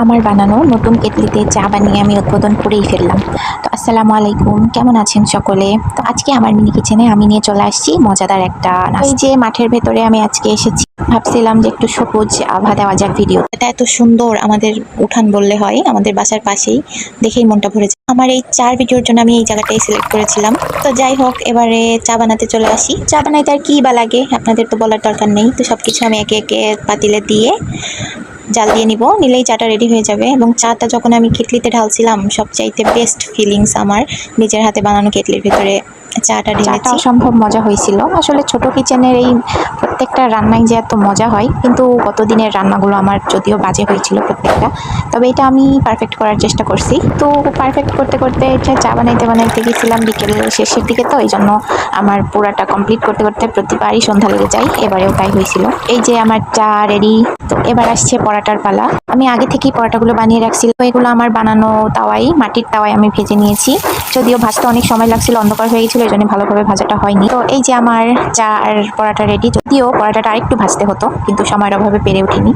আমার বানানো নতুন কেটলিতে চা বানিয়ে আমি উদ্বোধন করেই ফেললাম। তো আসসালামু আলাইকুম, কেমন আছেন সকলে? তো আজকে আমার মিনি কিচেনে আমি নিয়ে চলে আসছি মজাদার একটা নাস্তা। এই যে মাঠের ভেতরে আমি আজকে এসেছি, ভাবছিলাম যে একটু সবুজ আভা দেওয়া যাক ভিডিও। এটা এত সুন্দর, আমাদের উঠান বললে হয়, আমাদের বাসার পাশেই, দেখেই মনটা ভরে যায়। আমার এই চার ভিডিওর জন্য আমি এই জায়গাটাই সিলেক্ট করেছিলাম। তো যাই হোক, এবারে চা বানাতে চলে আসি। চা বানাইতে আর কি বা লাগে আপনাদের তো বলার দরকার নেই। তো সবকিছু আমি একে একে পাতিলে দিয়ে জাল দিয়ে নিব, নিলেই চাটা রেডি হয়ে যাবে। এবং চাটা যখন আমি কেটলিতে ঢালছিলাম, সবচাইতে বেস্ট ফিলিংস আমার নিজের হাতে বানানো কেটলির ভেতরে চাটা ঢেলেছি। অসম্ভব মজা হয়েছিল। আসলে ছোট কিচেনের এই প্রত্যেকটা রান্নাই যে এত মজা হয়, কিন্তু গতদিনের রান্নাগুলো আমার যদিও বাজে হয়েছিল প্রত্যেকটা, তবে এটা আমি পারফেক্ট করার চেষ্টা করছি। তো পারফেক্ট করতে করতে এটা চা বানাইতে গেছিলাম বিকেল শেষের দিকে, তো এই জন্য আমার পুরাটা কমপ্লিট করতে করতে প্রতিবারই সন্ধ্যা লেগে যায়। এবারেও তাই হয়েছিল। এই যে আমার চা রেডি। তো এবার আসছে পরাটার পালা। আমি আগে থেকেই পরাটাগুলো বানিয়ে রাখছি। তো এগুলো আমার বানানো তাওয়াই, মাটির তাওয়ায় আমি ভেজে নিয়েছি। যদিও ভাজতে অনেক সময় লাগছিল, অন্ধকার হয়ে গেছিল, এই জন্য ভালোভাবে ভাজাটা হয়নি। তো এই যে আমার চা আর পরাটা রেডি। যদিও পরাটাটা আরেকটু ভাজতে হতো, কিন্তু সময়ের অভাবে পেরে উঠিনি।